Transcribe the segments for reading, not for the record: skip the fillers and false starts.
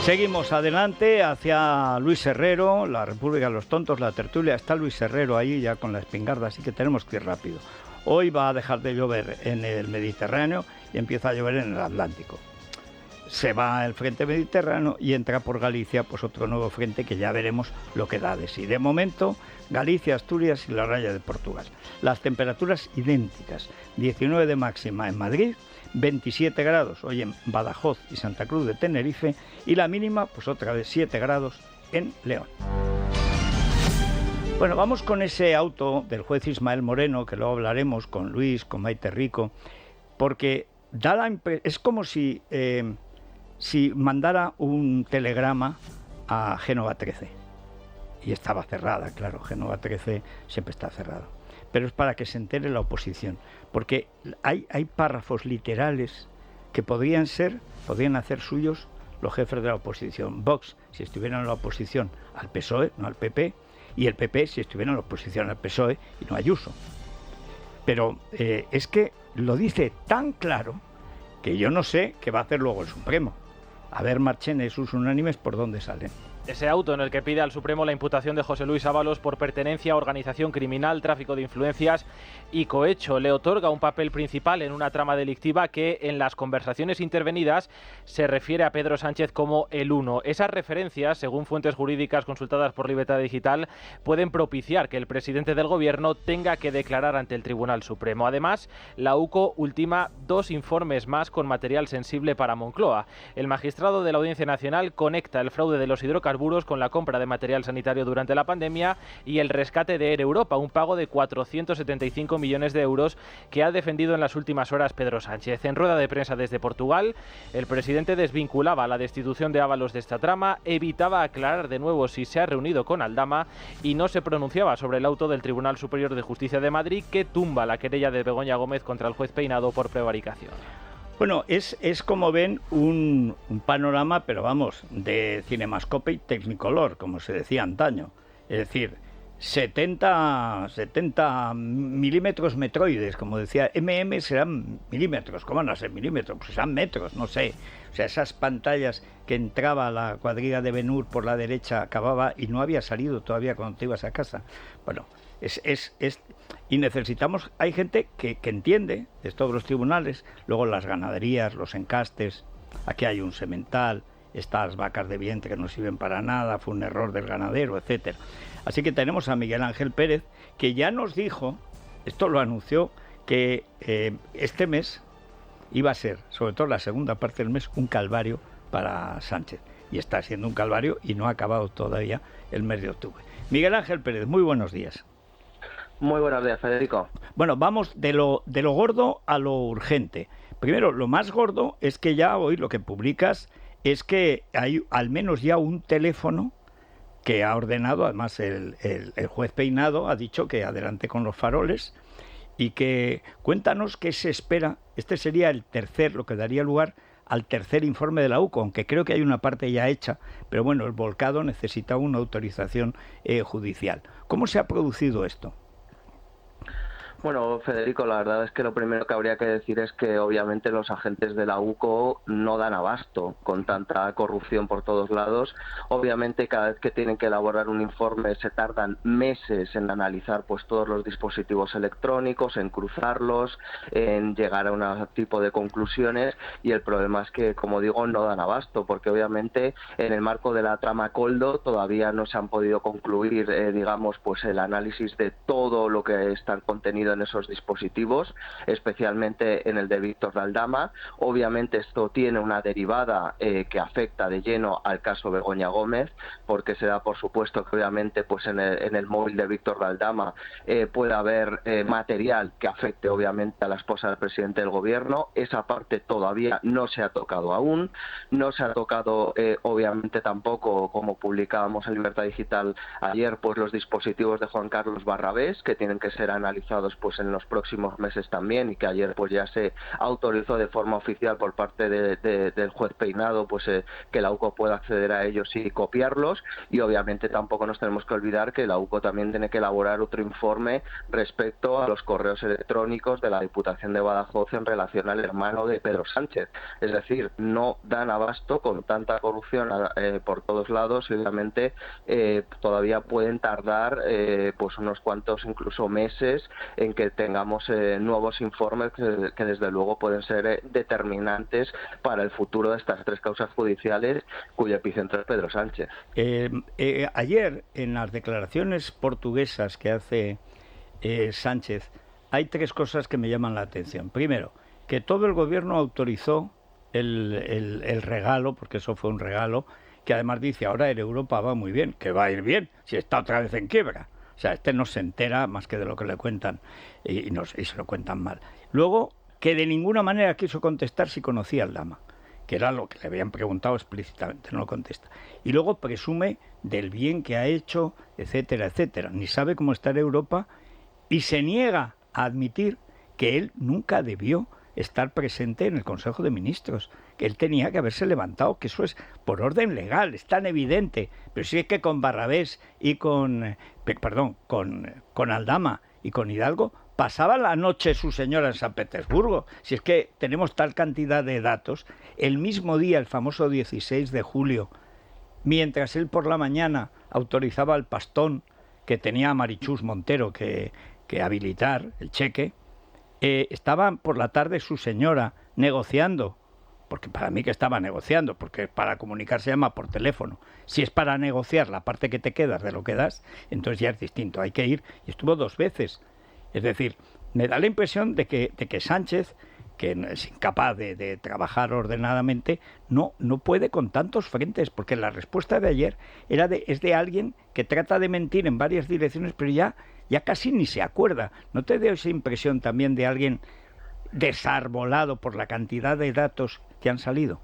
Seguimos adelante hacia Luis Herrero, la República de los Tontos, la tertulia. Está Luis Herrero ahí ya con la espingarda, así que tenemos que ir rápido. Hoy va a dejar de llover en el Mediterráneo y empieza a llover en el Atlántico. Se va el frente mediterráneo y entra por Galicia pues otro nuevo frente que ya veremos lo que da de sí. De momento, Galicia, Asturias y la raya de Portugal. Las temperaturas idénticas, 19 de máxima en Madrid, 27 grados hoy en Badajoz y Santa Cruz de Tenerife y la mínima pues otra vez 7 grados en León. Bueno, vamos con ese auto del juez Ismael Moreno, que luego hablaremos con Luis, con Maite Rico, porque es como si mandara un telegrama a Génova 13. Y estaba cerrada, claro, Génova 13 siempre está cerrado. Pero es para que se entere la oposición, porque hay párrafos literales que podrían hacer suyos los jefes de la oposición. Vox, si estuviera en la oposición al PSOE, no al PP, y el PP, si estuviera en la oposición al PSOE, y no a Ayuso. Pero es que lo dice tan claro que yo no sé qué va a hacer luego el Supremo. A ver, Marchena y sus unánimes, ¿por dónde salen? Ese auto en el que pide al Supremo la imputación de José Luis Ábalos por pertenencia a organización criminal, tráfico de influencias y cohecho le otorga un papel principal en una trama delictiva que en las conversaciones intervenidas se refiere a Pedro Sánchez como el uno. Esas referencias, según fuentes jurídicas consultadas por Libertad Digital, pueden propiciar que el presidente del Gobierno tenga que declarar ante el Tribunal Supremo. Además, la UCO ultima 2 informes más con material sensible para Moncloa. El magistrado de la Audiencia Nacional conecta el fraude de los hidrocarburos con la compra de material sanitario durante la pandemia y el rescate de Air Europa, un pago de 475 millones de euros que ha defendido en las últimas horas Pedro Sánchez. En rueda de prensa desde Portugal, el presidente desvinculaba la destitución de Ábalos de esta trama, evitaba aclarar de nuevo si se ha reunido con Aldama y no se pronunciaba sobre el auto del Tribunal Superior de Justicia de Madrid que tumba la querella de Begoña Gómez contra el juez Peinado por prevaricación. Bueno, es como ven un panorama, pero vamos, de Cinemascope y Technicolor, como se decía antaño. Es decir, 70 milímetros metroides, como decía, serán milímetros, ¿cómo van a ser milímetros? Pues serán metros, no sé. O sea, esas pantallas que entraba la cuadriga de Ben-Hur por la derecha, acababa y no había salido todavía cuando te ibas a casa. Bueno, y necesitamos, hay gente que entiende de todos los tribunales, luego las ganaderías, los encastes, aquí hay un semental, estas vacas de vientre que no sirven para nada, fue un error del ganadero, etcétera. Así que tenemos a Miguel Ángel Pérez, que ya nos dijo, esto lo anunció, que este mes iba a ser, sobre todo la segunda parte del mes, un calvario para Sánchez. Y está siendo un calvario y no ha acabado todavía el mes de octubre. Miguel Ángel Pérez, muy buenos días. Muy buenos días, Federico. Bueno, vamos de lo gordo a lo urgente. Primero, lo más gordo es que ya hoy lo que publicas es que hay al menos ya un teléfono que ha ordenado, además el juez Peinado ha dicho que adelante con los faroles y que cuéntanos qué se espera. Este sería lo que daría lugar al tercer informe de la UCO, aunque creo que hay una parte ya hecha, pero bueno, el volcado necesita una autorización judicial. ¿Cómo se ha producido esto? Bueno, Federico, la verdad es que lo primero que habría que decir es que obviamente los agentes de la UCO no dan abasto con tanta corrupción por todos lados. Obviamente cada vez que tienen que elaborar un informe se tardan meses en analizar pues todos los dispositivos electrónicos, en cruzarlos, en llegar a un tipo de conclusiones y el problema es que, como digo, no dan abasto porque obviamente en el marco de la trama Koldo todavía no se han podido concluir, digamos, pues el análisis de todo lo que está contenido en esos dispositivos, especialmente en el de Víctor Aldama. Obviamente esto tiene una derivada que afecta de lleno al caso Begoña Gómez, porque se da por supuesto que obviamente pues en el móvil de Víctor Aldama puede haber material que afecte obviamente a la esposa del presidente del gobierno. Esa parte todavía no se ha tocado aún, no se ha tocado obviamente tampoco, como publicábamos en Libertad Digital ayer, pues los dispositivos de Juan Carlos Barrabés, que tienen que ser analizados pues en los próximos meses también, y que ayer pues ya se autorizó de forma oficial por parte del juez Peinado pues que la UCO pueda acceder a ellos y copiarlos. Y obviamente tampoco nos tenemos que olvidar que la UCO también tiene que elaborar otro informe respecto a los correos electrónicos de la Diputación de Badajoz en relación al hermano de Pedro Sánchez. Es decir, no dan abasto con tanta corrupción por todos lados, y obviamente todavía pueden tardar pues unos cuantos incluso meses en que tengamos nuevos informes que desde luego pueden ser determinantes para el futuro de estas tres causas judiciales cuyo epicentro es Pedro Sánchez. Ayer, en las declaraciones portuguesas que hace Sánchez, hay tres cosas que me llaman la atención. Primero, que todo el gobierno autorizó el regalo, porque eso fue un regalo, que además dice, ahora en Europa va muy bien, que va a ir bien, si está otra vez en quiebra. O sea, no se entera más que de lo que le cuentan y se lo cuentan mal. Luego, que de ninguna manera quiso contestar si conocía al Dama, que era lo que le habían preguntado explícitamente, no lo contesta. Y luego presume del bien que ha hecho, etcétera, etcétera. Ni sabe cómo está en Europa y se niega a admitir que él nunca debió estar presente en el Consejo de Ministros, que él tenía que haberse levantado, que eso es por orden legal, es tan evidente. Pero si es que con Barrabés y con Aldama y con Hidalgo pasaba la noche su señora en San Petersburgo. Si es que tenemos tal cantidad de datos, el mismo día, el famoso 16 de julio, mientras él por la mañana autorizaba al pastón que tenía a Marichus Montero que habilitar el cheque, estaba por la tarde su señora negociando, porque para mí que estaba negociando, porque para comunicar se llama por teléfono. Si es para negociar la parte que te quedas de lo que das, entonces ya es distinto, hay que ir. Y estuvo 2 veces. Es decir, me da la impresión de que Sánchez, que es incapaz de trabajar ordenadamente, no puede con tantos frentes, porque la respuesta de ayer es de alguien que trata de mentir en varias direcciones, pero ya casi ni se acuerda. ¿No te da esa impresión también de alguien desarbolado por la cantidad de datos que han salido?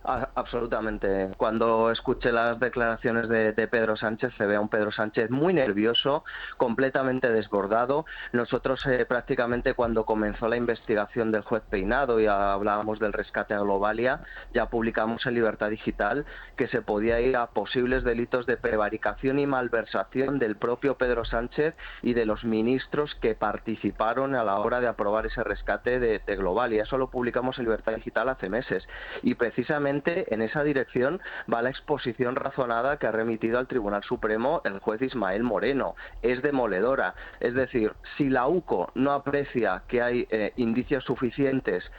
Absolutamente. Cuando escuché las declaraciones de Pedro Sánchez, se ve a un Pedro Sánchez muy nervioso, completamente desbordado. Nosotros prácticamente cuando comenzó la investigación del juez Peinado y hablábamos del rescate a Globalia, ya publicamos en Libertad Digital que se podía ir a posibles delitos de prevaricación y malversación del propio Pedro Sánchez y de los ministros que participaron a la hora de aprobar ese rescate de Globalia. Eso lo publicamos en Libertad Digital hace meses, y precisamente en esa dirección va la exposición razonada que ha remitido al Tribunal Supremo el juez Ismael Moreno. Es demoledora. Es decir, si la UCO no aprecia que hay indicios suficientes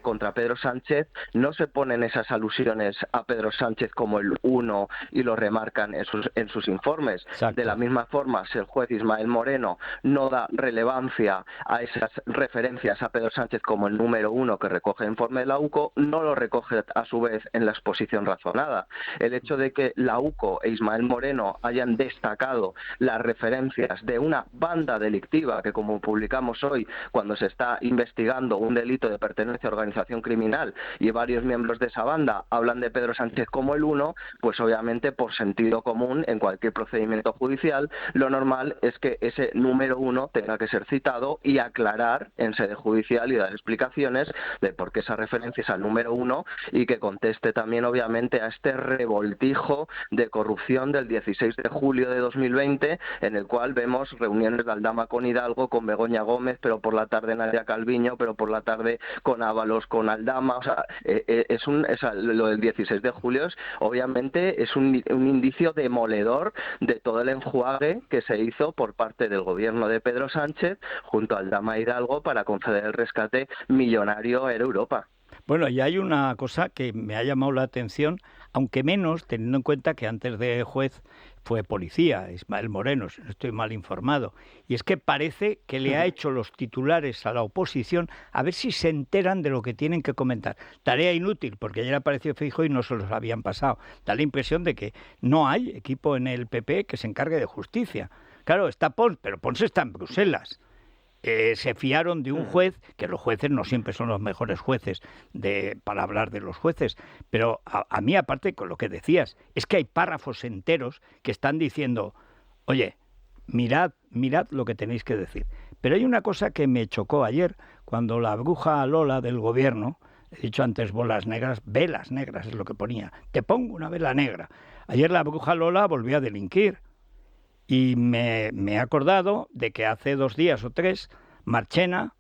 contra Pedro Sánchez, no se ponen esas alusiones a Pedro Sánchez como el uno y lo remarcan en sus informes. Exacto. De la misma forma, si el juez Ismael Moreno no da relevancia a esas referencias a Pedro Sánchez como el número 1 que recoge el informe de la UCO, no lo recoge a su vez en la exposición razonada. El hecho de que la UCO e Ismael Moreno hayan destacado las referencias de una banda delictiva que, como publicamos hoy, cuando se está investigando un delito de pertenencia a organización criminal y varios miembros de esa banda hablan de Pedro Sánchez como el uno, pues obviamente por sentido común en cualquier procedimiento judicial lo normal es que ese número 1 tenga que ser citado y aclarar en sede judicial y dar explicaciones de por qué esa referencia es al número 1 y que conteste también obviamente a este revoltijo de corrupción del 16 de julio de 2020 en el cual vemos reuniones de Aldama con Hidalgo, con Begoña Gómez, pero por la tarde Nadia Calviño, pero por la tarde con Ábalos, con Aldama. O sea, lo del 16 de julio obviamente es un indicio demoledor de todo el enjuague que se hizo por parte del gobierno de Pedro Sánchez junto a Aldama e Hidalgo para conceder el rescate millonario a Europa. Bueno, y hay una cosa que me ha llamado la atención, aunque menos, teniendo en cuenta que antes de juez fue policía, Ismael Moreno, si no estoy mal informado, y es que parece que le ha hecho los titulares a la oposición a ver si se enteran de lo que tienen que comentar. Tarea inútil, porque ayer apareció Feijóo y no se los habían pasado. Da la impresión de que no hay equipo en el PP que se encargue de justicia. Claro, está Pons, pero Pons está en Bruselas. Se fiaron de un juez, que los jueces no siempre son los mejores jueces para hablar de los jueces, pero a mí, aparte con lo que decías, es que hay párrafos enteros que están diciendo, oye, mirad lo que tenéis que decir. Pero hay una cosa que me chocó ayer, cuando la bruja Lola del gobierno, he dicho antes velas negras es lo que ponía, te pongo una vela negra. Ayer la bruja Lola volvió a delinquir y me he acordado de que hace 2 días o 3, Marchena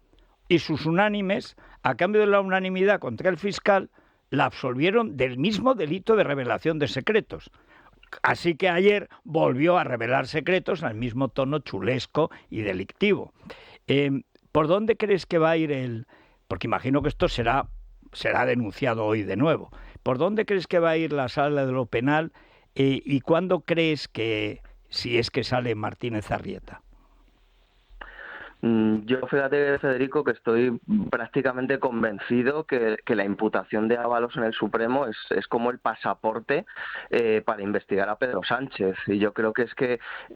y sus unánimes, a cambio de la unanimidad contra el fiscal, la absolvieron del mismo delito de revelación de secretos. Así que ayer volvió a revelar secretos al mismo tono chulesco y delictivo. ¿Por dónde crees que va a ir porque imagino que esto será denunciado hoy de nuevo. ¿Por dónde crees que va a ir la sala de lo penal y cuándo crees que, si es que sale Martínez Arrieta? Yo, fíjate, Federico, que estoy prácticamente convencido que la imputación de Ábalos en el Supremo es como el pasaporte para investigar a Pedro Sánchez. Y yo creo que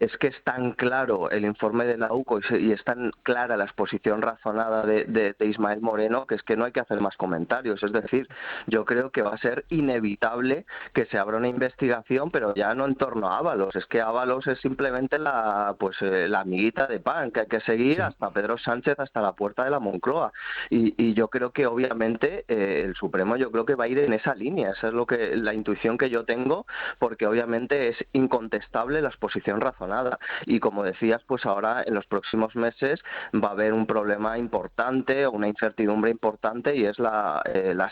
es tan claro el informe de la UCO y es tan clara la exposición razonada de Ismael Moreno que es que no hay que hacer más comentarios. Es decir, yo creo que va a ser inevitable que se abra una investigación, pero ya no en torno a Ábalos. Es que Ábalos es simplemente la amiguita de pan que hay que seguir hasta Pedro Sánchez, hasta la puerta de la Moncloa. Y yo creo que obviamente el Supremo yo creo que va a ir en esa línea. Esa es la intuición que yo tengo, porque obviamente es incontestable la exposición razonada. Y como decías, pues ahora en los próximos meses va a haber un problema importante, una incertidumbre importante, y es la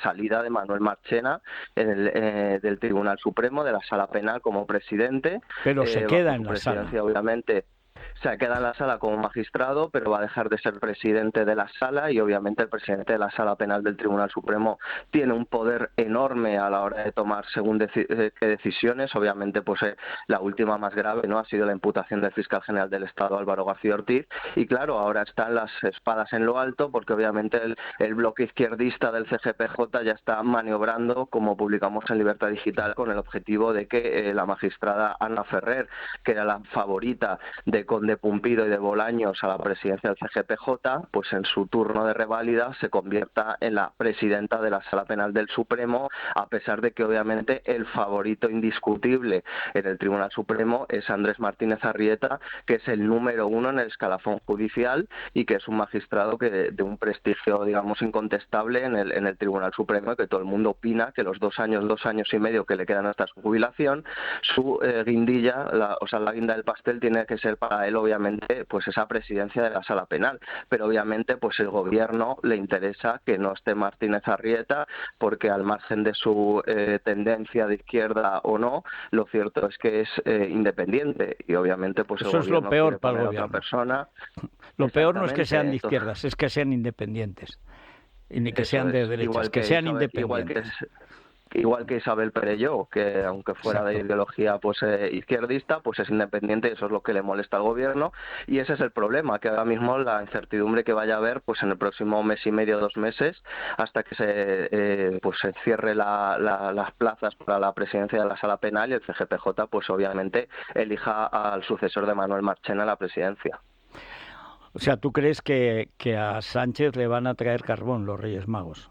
salida de Manuel Marchena del Tribunal Supremo, de la Sala Penal, como presidente. Pero se queda en la sala. Obviamente se queda en la sala como magistrado, pero va a dejar de ser presidente de la sala, y obviamente el presidente de la Sala Penal del Tribunal Supremo tiene un poder enorme a la hora de tomar según qué decisiones. Obviamente, pues la última más grave no ha sido la imputación del fiscal general del Estado, Álvaro García Ortiz, y claro, ahora están las espadas en lo alto, porque obviamente el bloque izquierdista del CGPJ ya está maniobrando, como publicamos en Libertad Digital, con el objetivo de que la magistrada Ana Ferrer, que era la favorita de Conde Pumpido y de Bolaños a la presidencia del CGPJ, pues en su turno de reválida se convierta en la presidenta de la Sala Penal del Supremo, a pesar de que obviamente el favorito indiscutible en el Tribunal Supremo es Andrés Martínez Arrieta, que es el número 1 en el escalafón judicial y que es un magistrado que de un prestigio, digamos, incontestable en el Tribunal Supremo, y que todo el mundo opina que los 2 años y medio que le quedan hasta su jubilación, su guindilla, la guinda del pastel tiene que ser para él, obviamente, pues esa presidencia de la Sala Penal. Pero obviamente pues el gobierno le interesa que no esté Martínez Arrieta, porque al margen de su tendencia de izquierda o no, lo cierto es que es independiente, y obviamente pues eso el es lo peor para el gobierno. Otra persona. Lo peor no es que sean de izquierdas, es que sean independientes, y ni que sean de derechas, que sean independientes. Igual que Isabel Perelló, que aunque fuera Exacto. de ideología pues izquierdista, pues es independiente, y eso es lo que le molesta al gobierno, y ese es el problema, que ahora mismo la incertidumbre que vaya a haber pues en el próximo mes y medio, 2 meses, hasta que se cierre las plazas para la presidencia de la Sala Penal, y el CGPJ pues obviamente elija al sucesor de Manuel Marchena a la presidencia. O sea, ¿tú crees que a Sánchez le van a traer carbón los Reyes Magos?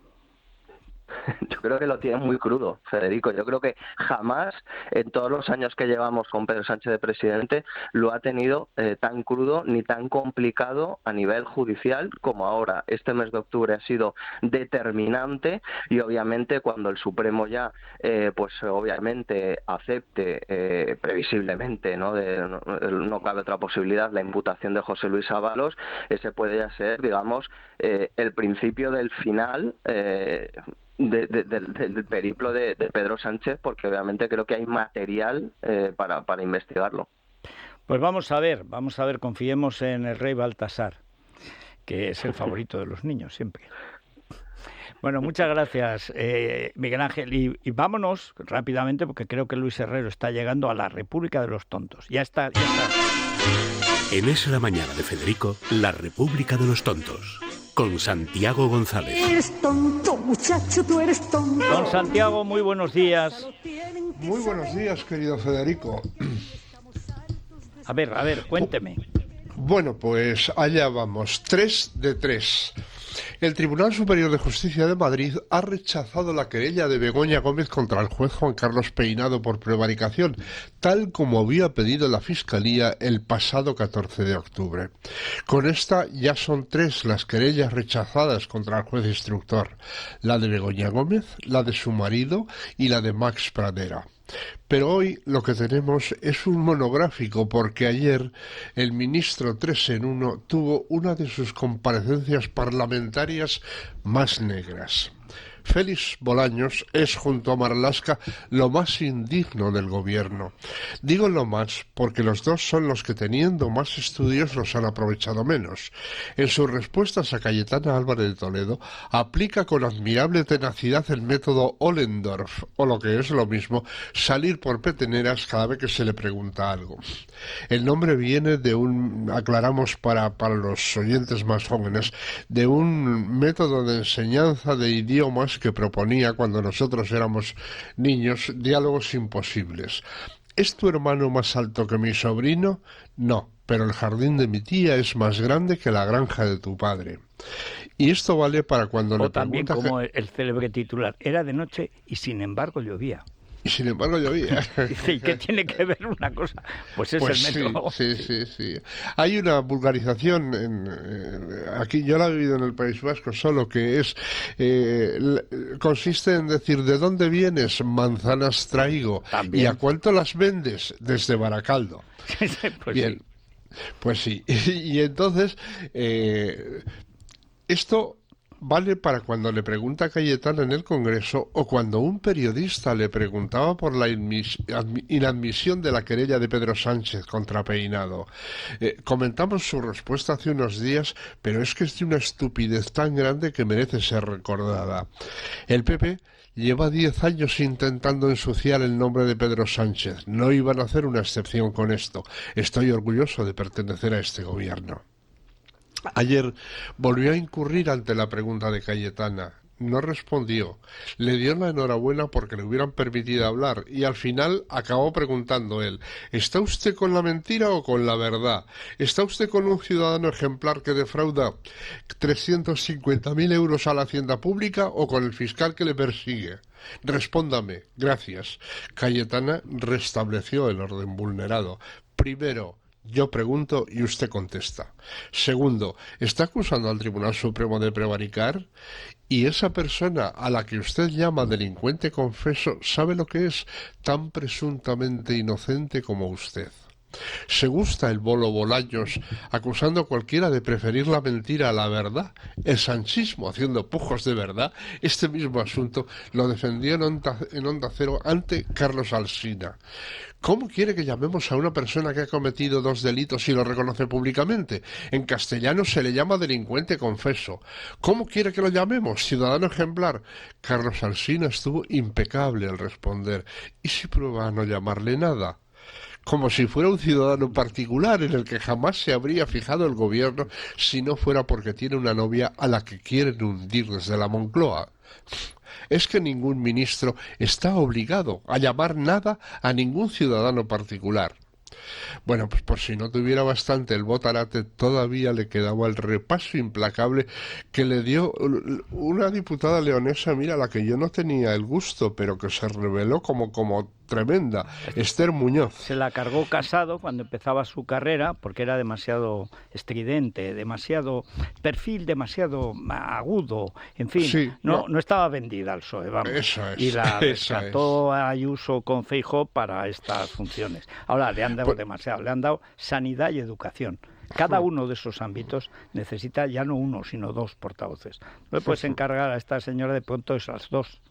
Yo creo que lo tiene muy crudo, Federico. Yo creo que jamás, en todos los años que llevamos con Pedro Sánchez de presidente, lo ha tenido tan crudo ni tan complicado a nivel judicial como ahora. Este mes de octubre ha sido determinante, y obviamente cuando el Supremo ya, pues obviamente acepte previsiblemente, no cabe otra posibilidad, la imputación de José Luis Ábalos, ese puede ya ser, digamos, el principio del final del periplo de Pedro Sánchez, porque obviamente creo que hay material para investigarlo. Pues vamos a ver, confiemos en el rey Baltasar, que es el favorito de los niños siempre. Bueno, muchas gracias, Miguel Ángel, y vámonos rápidamente, porque creo que Luis Herrero está llegando a la República de los Tontos. Ya está. En Es la Mañana de Federico, la República de los Tontos, con Santiago González. Eres tonto, muchacho, tú eres tonto. Don Santiago, muy buenos días. Muy buenos días, querido Federico. A ver, cuénteme. Bueno, pues allá vamos, 3 de 3. El Tribunal Superior de Justicia de Madrid ha rechazado la querella de Begoña Gómez contra el juez Juan Carlos Peinado por prevaricación, tal como había pedido la Fiscalía el pasado 14 de octubre. Con esta ya son 3 las querellas rechazadas contra el juez instructor: la de Begoña Gómez, la de su marido y la de Max Pradera. Pero hoy lo que tenemos es un monográfico, porque ayer el ministro 3 en 1 tuvo una de sus comparecencias parlamentarias más negras. Félix Bolaños es, junto a Marlaska, lo más indigno del gobierno. Digo lo más porque los dos son los que, teniendo más estudios, los han aprovechado menos. En sus respuestas a Cayetana Álvarez de Toledo, aplica con admirable tenacidad el método Ollendorf, o lo que es lo mismo, salir por peteneras cada vez que se le pregunta algo. El nombre viene de aclaramos para los oyentes más jóvenes, de un método de enseñanza de idiomas que proponía cuando nosotros éramos niños, diálogos imposibles. ¿Es tu hermano más alto que mi sobrino? No, pero el jardín de mi tía es más grande que la granja de tu padre. Y esto vale para cuando le también pregunta... como el célebre titular: era de noche y sin embargo llovía. Y sin embargo llovía. Dice, ¿y qué tiene que ver una cosa? Pues es el método. Sí. Hay una vulgarización, aquí yo la he vivido en el País Vasco solo, que es consiste en decir: ¿de dónde vienes? Manzanas traigo. También. ¿Y a cuánto las vendes? Desde Baracaldo. Pues bien, sí. Pues sí. Y entonces, esto vale para cuando le pregunta a Cayetana en el Congreso, o cuando un periodista le preguntaba por la inadmisión de la querella de Pedro Sánchez contra Peinado. Comentamos su respuesta hace unos días, pero es que es de una estupidez tan grande que merece ser recordada. El PP lleva 10 años intentando ensuciar el nombre de Pedro Sánchez. No iban a hacer una excepción con esto. Estoy orgulloso de pertenecer a este gobierno. Ayer volvió a incurrir ante la pregunta de Cayetana. No respondió. Le dio la enhorabuena porque le hubieran permitido hablar y al final acabó preguntando él: ¿está usted con la mentira o con la verdad? ¿Está usted con un ciudadano ejemplar que defrauda 350.000 euros a la hacienda pública o con el fiscal que le persigue? Respóndame. Gracias. Cayetana restableció el orden vulnerado. Primero, yo pregunto y usted contesta. Segundo, ¿está acusando al Tribunal Supremo de prevaricar? ¿Y esa persona a la que usted llama delincuente confeso sabe lo que es? Tan presuntamente inocente como usted. ¿Se gusta el bolo Bolaños acusando a cualquiera de preferir la mentira a la verdad? El sanchismo haciendo pujos de verdad. Este mismo asunto lo defendió en Onda Cero ante Carlos Alsina. ¿Cómo quiere que llamemos a una persona que ha cometido 2 delitos y lo reconoce públicamente? En castellano se le llama delincuente confeso. ¿Cómo quiere que lo llamemos? ¿Ciudadano ejemplar? Carlos Alsina estuvo impecable al responder. ¿Y si prueba a no llamarle nada? Como si fuera un ciudadano particular en el que jamás se habría fijado el gobierno si no fuera porque tiene una novia a la que quieren hundir desde la Moncloa. Es que ningún ministro está obligado a llamar nada a ningún ciudadano particular. Bueno, pues por si no tuviera bastante el botarate, todavía le quedaba el repaso implacable que le dio una diputada leonesa, mira, a la que yo no tenía el gusto, pero que se reveló como tremenda, Esther Muñoz. Se la cargó Casado cuando empezaba su carrera, porque era demasiado estridente, demasiado perfil, demasiado agudo, en fin, sí, no estaba vendida al PSOE, vamos. Eso es, y la rescató a Ayuso con Feijóo para estas funciones. Ahora le han dado demasiado, le han dado sanidad y educación. Cada uno de esos ámbitos necesita ya no 1, sino 2 portavoces. No le puedes encargar a esta señora de pronto esas 2.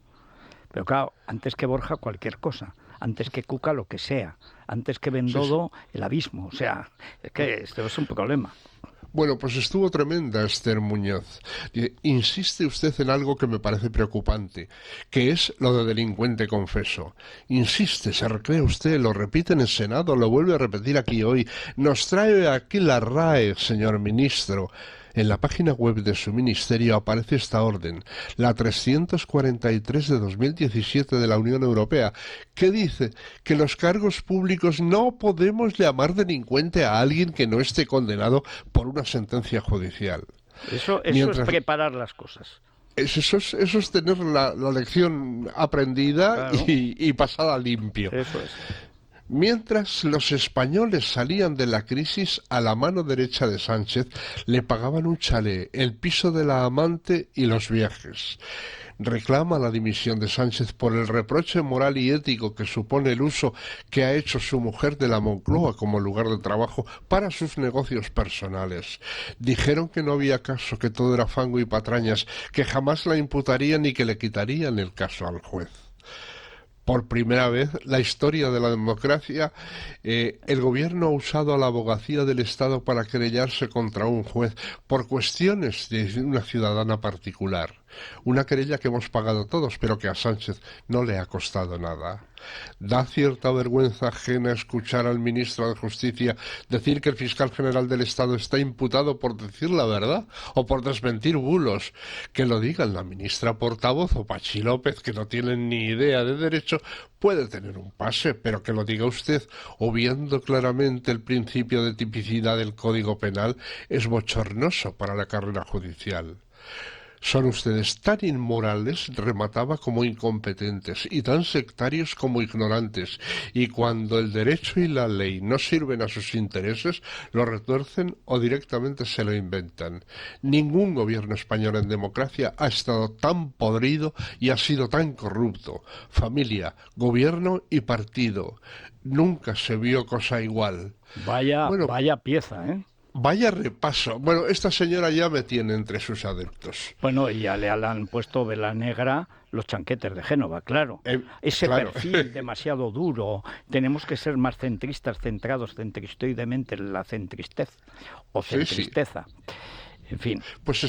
Pero claro, antes que Borja cualquier cosa, antes que Cuca lo que sea, antes que Bendodo el abismo. O sea, es que esto es un problema. Bueno, pues estuvo tremenda Esther Muñoz. Insiste usted en algo que me parece preocupante, que es lo de delincuente confeso. Insiste, se recrea usted, lo repite en el Senado, lo vuelve a repetir aquí hoy. Nos trae aquí la RAE, señor ministro. En la página web de su ministerio aparece esta orden, la 343 de 2017 de la Unión Europea, que dice que los cargos públicos no podemos llamar delincuente a alguien que no esté condenado por una sentencia judicial. Eso Mientras... es preparar las cosas. Eso es tener la lección aprendida, claro, y pasada limpio. Eso es. Mientras los españoles salían de la crisis, a la mano derecha de Sánchez le pagaban un chalet, el piso de la amante y los viajes. Reclama la dimisión de Sánchez por el reproche moral y ético que supone el uso que ha hecho su mujer de la Moncloa como lugar de trabajo para sus negocios personales. Dijeron que no había caso, que todo era fango y patrañas, que jamás la imputarían y que le quitarían el caso al juez. Por primera vez, la historia de la democracia, el gobierno ha usado a la abogacía del Estado para querellarse contra un juez por cuestiones de una ciudadana particular. Una querella que hemos pagado todos, pero que a Sánchez no le ha costado nada. Da cierta vergüenza ajena escuchar al ministro de Justicia decir que el fiscal general del Estado está imputado por decir la verdad o por desmentir bulos. Que lo digan la ministra portavoz o Pachi López, que no tienen ni idea de derecho, puede tener un pase, pero que lo diga usted, o viendo claramente el principio de tipicidad del Código Penal, es bochornoso para la carrera judicial. Son ustedes tan inmorales, remataba, como incompetentes, y tan sectarios como ignorantes, y cuando el derecho y la ley no sirven a sus intereses, lo retuercen o directamente se lo inventan. Ningún gobierno español en democracia ha estado tan podrido y ha sido tan corrupto. Familia, gobierno y partido. Nunca se vio cosa igual. Vaya pieza, ¿eh? Vaya repaso. Bueno, esta señora ya me tiene entre sus adeptos. Bueno, y ya le han puesto vela negra los chanquetes de Génova, claro. Ese claro. Perfil demasiado duro. Tenemos que ser más centristas, centrados centristoidemente en la centristez o centristeza. Sí, sí. En fin. Pues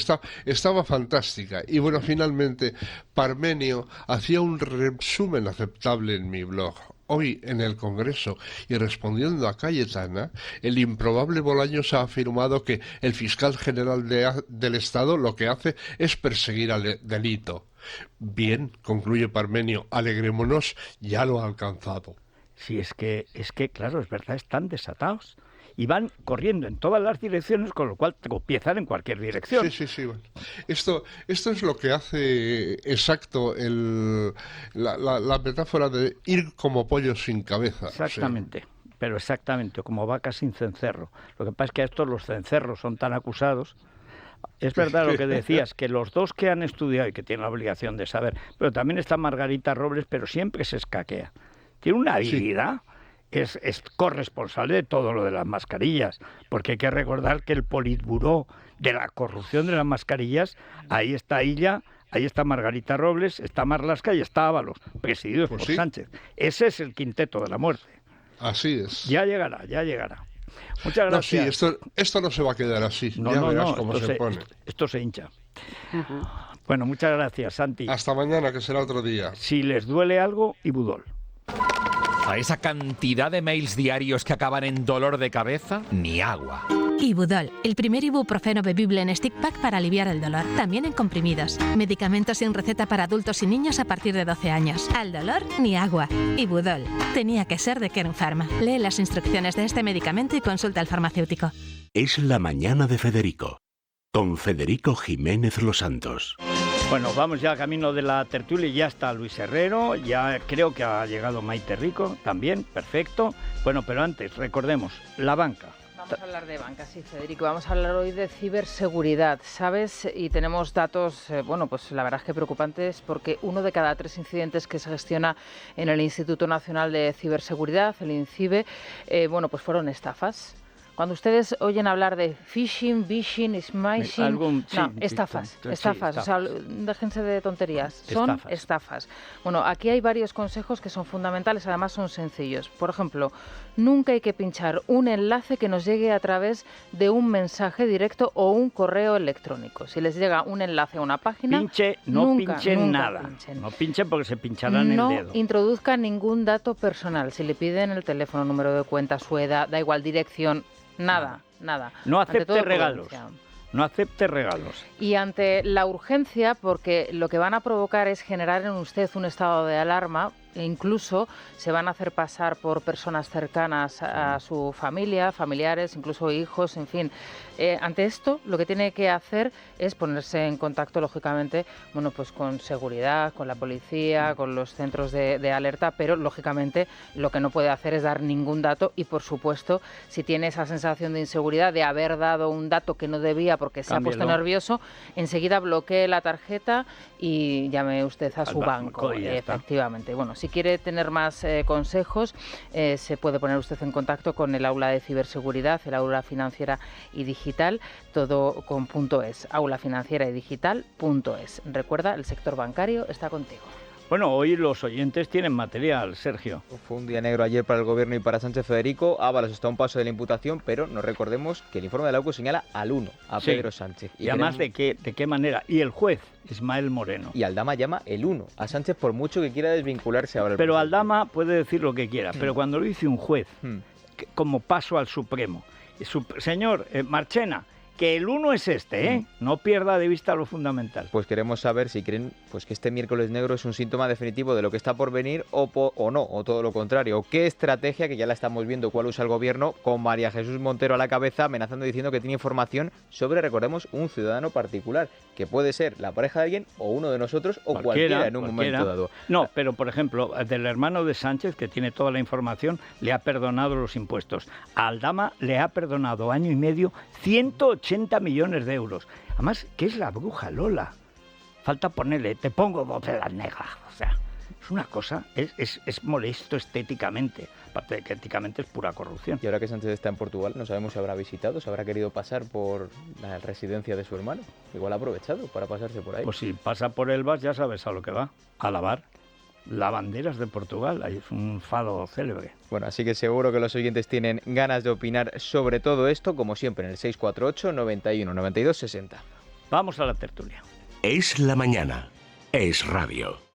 estaba fantástica. Y bueno, finalmente, Parmenio hacía un resumen aceptable en mi blog. Hoy, en el Congreso, y respondiendo a Cayetana, el improbable Bolaños ha afirmado que el fiscal general del Estado lo que hace es perseguir al delito. Bien, concluye Parmenio, alegrémonos, ya lo ha alcanzado. Sí, es que claro, es verdad, están desatados. Y van corriendo en todas las direcciones, con lo cual tropiezan en cualquier dirección. Sí. Esto es lo que hace exacto la metáfora de ir como pollo sin cabeza. Exactamente, sí. Pero exactamente, como vaca sin cencerro. Lo que pasa es que a estos los cencerros son tan acusados. Es verdad lo que decías, que los dos que han estudiado y que tienen la obligación de saber, pero también está Margarita Robles, pero siempre se escaquea. Tiene una habilidad... Sí. Es corresponsable de todo lo de las mascarillas, porque hay que recordar que el Politburó de la corrupción de las mascarillas, ahí está ella, ahí está Margarita Robles, está Marlaska y está Ábalos, presididos por Sánchez. Ese es el quinteto de la muerte. Así es. Ya llegará. Muchas gracias. No, sí, esto no se va a quedar así. Verás cómo se pone. Esto se hincha. Bueno, muchas gracias, Santi. Hasta mañana, que será otro día. Si les duele algo, Ibudol. A esa cantidad de mails diarios que acaban en dolor de cabeza, ni agua. Ibudol, el primer ibuprofeno bebible en stick pack para aliviar el dolor, también en comprimidos. Medicamentos sin receta para adultos y niños a partir de 12 años. Al dolor, ni agua. Ibudol. Tenía que ser de Kern Pharma. Lee las instrucciones de este medicamento y consulta al farmacéutico. Es la mañana de Federico, con Federico Jiménez Los Santos. Bueno, vamos ya camino de la tertulia, ya está Luis Herrero, ya creo que ha llegado Maite Rico, también, perfecto. Bueno, pero antes, recordemos, la banca. Vamos a hablar de banca, sí, Federico. Vamos a hablar hoy de ciberseguridad, ¿sabes? Y tenemos datos, pues la verdad es que preocupantes, porque 1 de cada 3 incidentes que se gestiona en el Instituto Nacional de Ciberseguridad, el INCIBE, pues fueron estafas. Cuando ustedes oyen hablar de phishing, vishing, smishing, estafas. O sea, déjense de tonterías, son estafas. Bueno, aquí hay varios consejos que son fundamentales, además son sencillos. Por ejemplo, nunca hay que pinchar un enlace que nos llegue a través de un mensaje directo o un correo electrónico. Si les llega un enlace a una página, no pinchen nada. No pinchen porque se pincharán el dedo. No introduzcan ningún dato personal. Si le piden el teléfono, número de cuenta, su edad, da igual, dirección. Nada. No acepte regalos. No acepte regalos. Y ante la urgencia, porque lo que van a provocar es generar en usted un estado de alarma, incluso se van a hacer pasar por personas cercanas a su familia, familiares, incluso hijos, en fin. Ante esto, lo que tiene que hacer es ponerse en contacto, lógicamente, bueno, pues con seguridad, con la policía, con los centros de alerta, pero lógicamente lo que no puede hacer es dar ningún dato y, por supuesto, si tiene esa sensación de inseguridad de haber dado un dato que no debía porque se ha puesto nervioso, enseguida bloquee la tarjeta y llame usted a su banco. Efectivamente. Bueno, si quiere tener más consejos, se puede poner usted en contacto con el aula de ciberseguridad, el aula financiera y digital, todo con .es, aula financiera y digital.es. Recuerda, el sector bancario está contigo. Bueno, hoy los oyentes tienen material, Sergio. Fue un día negro ayer para el Gobierno y para Sánchez Federico. Ábalos está a un paso de la imputación, pero no recordemos que el informe de la UCO señala al 1, a Pedro Sánchez. Y además, ¿de qué manera? Y el juez, Ismael Moreno. Y Aldama llama el 1 a Sánchez por mucho que quiera desvincularse ahora. Pero Aldama puede decir lo que quiera, pero cuando lo dice un juez, como paso al Supremo, señor Marchena, que el 1 es este, no pierda de vista lo fundamental. Pues queremos saber si creen pues que este miércoles negro es un síntoma definitivo de lo que está por venir o no, o todo lo contrario. ¿Qué estrategia, que ya la estamos viendo cuál usa el Gobierno, con María Jesús Montero a la cabeza, amenazando diciendo que tiene información sobre, recordemos, un ciudadano particular, que puede ser la pareja de alguien o uno de nosotros o cualquiera en un momento dado? No, pero por ejemplo, del hermano de Sánchez, que tiene toda la información, le ha perdonado los impuestos. A Aldama le ha perdonado año y medio 180 millones de euros. Además, ¿qué es la bruja Lola? Falta ponerle, te pongo botelas negras. O sea, es una cosa, es molesto estéticamente. Aparte de que éticamente es pura corrupción. Y ahora que Sánchez está en Portugal, no sabemos si habrá visitado, si habrá querido pasar por la residencia de su hermano. Igual ha aprovechado para pasarse por ahí. Pues si pasa por Elvas, ya sabes a lo que va, a lavar lavanderas de Portugal. Ahí es un fado célebre. Bueno, así que seguro que los oyentes tienen ganas de opinar sobre todo esto, como siempre, en el 648 91 92 60. Vamos a la tertulia. Es la mañana. Es radio.